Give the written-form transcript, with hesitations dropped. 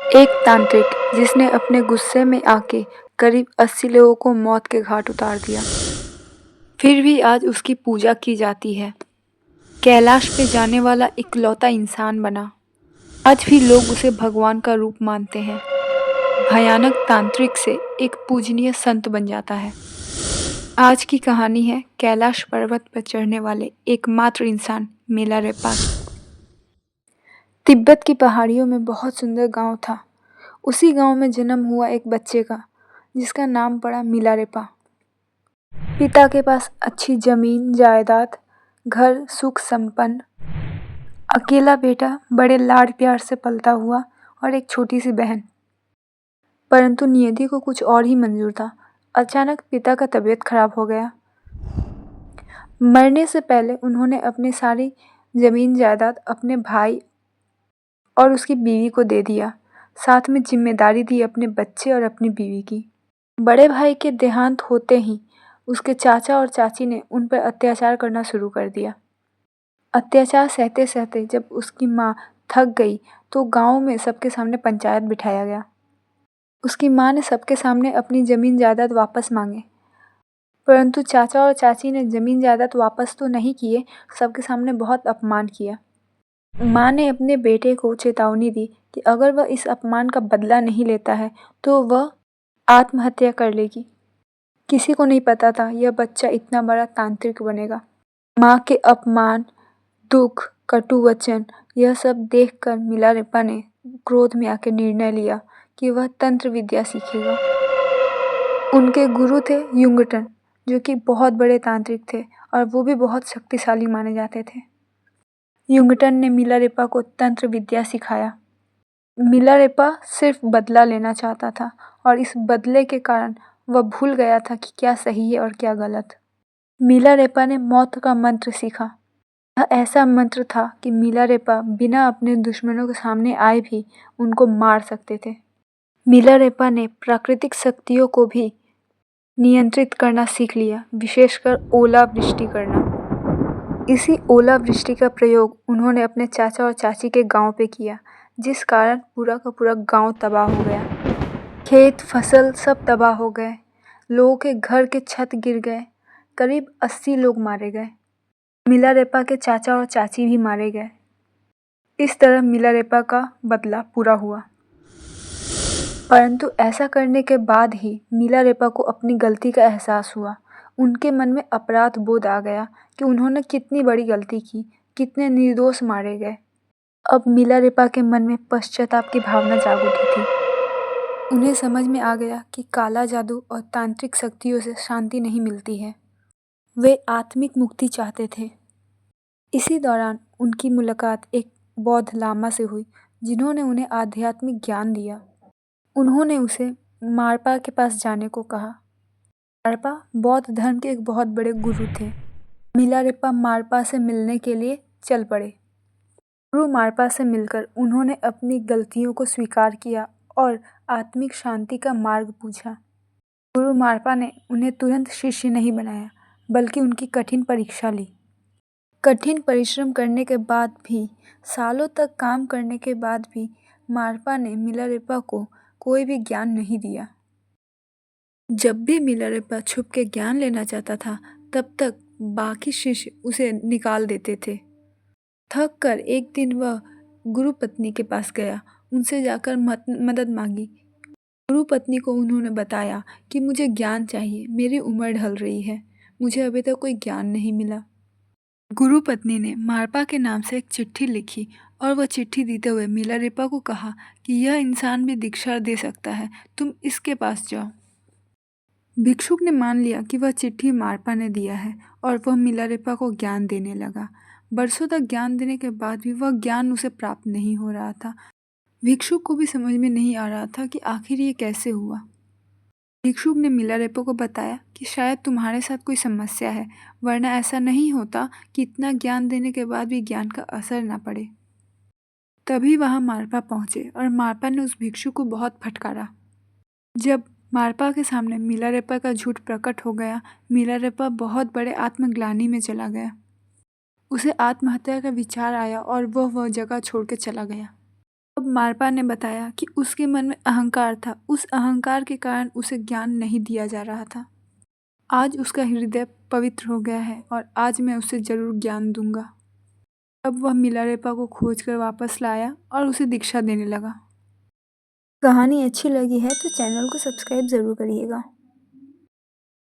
एक तांत्रिक जिसने अपने गुस्से में आके करीब 80 लोगों को मौत के घाट उतार दिया, फिर भी आज उसकी पूजा की जाती है। कैलाश पे जाने वाला इकलौता इंसान बना। आज भी लोग उसे भगवान का रूप मानते हैं। भयानक तांत्रिक से एक पूजनीय संत बन जाता है। आज की कहानी है कैलाश पर्वत पर चढ़ने वाले एकमात्र इंसान मिलारेपा की। तिब्बत की पहाड़ियों में बहुत सुंदर गांव था। उसी गांव में जन्म हुआ एक बच्चे का, जिसका नाम पड़ा मिलारेपा। पिता के पास अच्छी जमीन जायदाद, घर सुख संपन्न। अकेला बेटा बड़े लाड प्यार से पलता हुआ और एक छोटी सी बहन। परंतु नियति को कुछ और ही मंजूर था। अचानक पिता का तबीयत खराब हो गया। मरने से पहले उन्होंने अपनी सारी जमीन जायदाद अपने भाई और उसकी बीवी को दे दिया। साथ में जिम्मेदारी दी अपने बच्चे और अपनी बीवी की। बड़े भाई के देहांत होते ही उसके चाचा और चाची ने उन पर अत्याचार करना शुरू कर दिया। अत्याचार सहते सहते जब उसकी माँ थक गई तो गांव में सबके सामने पंचायत बिठाया गया। उसकी माँ ने सबके सामने अपनी जमीन जायदाद वापस मांगे, परंतु चाचा और चाची ने जमीन जायदाद वापस तो नहीं किए, सबके सामने बहुत अपमान किया। माँ ने अपने बेटे को चेतावनी दी कि अगर वह इस अपमान का बदला नहीं लेता है तो वह आत्महत्या कर लेगी। किसी को नहीं पता था यह बच्चा इतना बड़ा तांत्रिक बनेगा। माँ के अपमान, दुख, कटु वचन, यह सब देखकर मिलारेपा ने क्रोध में आकर निर्णय लिया कि वह तंत्र विद्या सीखेगा। उनके गुरु थे युंगटन, जो कि बहुत बड़े तांत्रिक थे और वो भी बहुत शक्तिशाली माने जाते थे। युंगटन ने मिलारेपा को तंत्र विद्या सिखाया। मिलारेपा सिर्फ बदला लेना चाहता था और इस बदले के कारण वह भूल गया था कि क्या सही है और क्या गलत। मिलारेपा ने मौत का मंत्र सीखा। यह ऐसा मंत्र था कि मिलारेपा बिना अपने दुश्मनों के सामने आए भी उनको मार सकते थे। मिलारेपा ने प्राकृतिक शक्तियों को भी नियंत्रित करना सीख लिया, विशेषकर ओलावृष्टि करना। इसी ओलावृष्टि का प्रयोग उन्होंने अपने चाचा और चाची के गांव पे किया, जिस कारण पूरा का पूरा गांव तबाह हो गया। खेत फसल सब तबाह हो गए। लोगों के घर के छत गिर गए। करीब 80 लोग मारे गए। मिलारेपा के चाचा और चाची भी मारे गए। इस तरह मिलारेपा का बदला पूरा हुआ। परंतु ऐसा करने के बाद ही मिलारेपा को अपनी गलती का एहसास हुआ। उनके मन में अपराध बोध आ गया कि उन्होंने कितनी बड़ी गलती की, कितने निर्दोष मारे गए। अब मिलारेपा के मन में पश्चाताप की भावना जाग उठी थी। उन्हें समझ में आ गया कि काला जादू और तांत्रिक शक्तियों से शांति नहीं मिलती है। वे आत्मिक मुक्ति चाहते थे। इसी दौरान उनकी मुलाकात एक बौद्ध लामा से हुई, जिन्होंने उन्हें आध्यात्मिक ज्ञान दिया। उन्होंने उसे मारपा के पास जाने को कहा। मारपा बौद्ध धर्म के एक बहुत बड़े गुरु थे। मिलारेपा मारपा से मिलने के लिए चल पड़े। गुरु मारपा से मिलकर उन्होंने अपनी गलतियों को स्वीकार किया और आत्मिक शांति का मार्ग पूछा। गुरु मारपा ने उन्हें तुरंत शिष्य नहीं बनाया, बल्कि उनकी कठिन परीक्षा ली। कठिन परिश्रम करने के बाद भी, सालों तक काम करने के बाद भी मारपा ने मिलारेपा को कोई भी ज्ञान नहीं दिया। जब भी मिलारेपा छुप के ज्ञान लेना चाहता था, तब तक बाकी शिष्य उसे निकाल देते थे। थक कर एक दिन वह गुरु पत्नी के पास गया, उनसे जाकर मदद मांगी। गुरु पत्नी को उन्होंने बताया कि मुझे ज्ञान चाहिए, मेरी उम्र ढल रही है, मुझे अभी तक कोई ज्ञान नहीं मिला। गुरु पत्नी ने मारपा के नाम से एक चिट्ठी लिखी और वह चिट्ठी देते हुए मिलारेपा को कहा कि यह इंसान भी दीक्षा दे सकता है, तुम इसके पास जाओ। भिक्षुक ने मान लिया कि वह चिट्ठी मारपा ने दिया है और वह मिलारेपा को ज्ञान देने लगा। बरसों तक ज्ञान देने के बाद भी वह ज्ञान उसे प्राप्त नहीं हो रहा था। भिक्षुक को भी समझ में नहीं आ रहा था कि आखिर ये कैसे हुआ। भिक्षुक ने मिलारेपा को बताया कि शायद तुम्हारे साथ कोई समस्या है, वरना ऐसा नहीं होता कि इतना ज्ञान देने के बाद भी ज्ञान का असर न पड़े। तभी वहाँ मारपा पहुँचे और मारपा ने उस भिक्षुक को बहुत फटकारा। जब मारपा के सामने मिलारेपा का झूठ प्रकट हो गया, मिलारेपा बहुत बड़े आत्मग्लानि में चला गया। उसे आत्महत्या का विचार आया और वह जगह छोड़ के चला गया। अब मारपा ने बताया कि उसके मन में अहंकार था, उस अहंकार के कारण उसे ज्ञान नहीं दिया जा रहा था। आज उसका हृदय पवित्र हो गया है और आज मैं उसे जरूर ज्ञान दूंगा। अब वह मिलारेपा को खोजकर वापस लाया और उसे दीक्षा देने लगा। कहानी अच्छी लगी है तो चैनल को सब्सक्राइब ज़रूर करिएगा।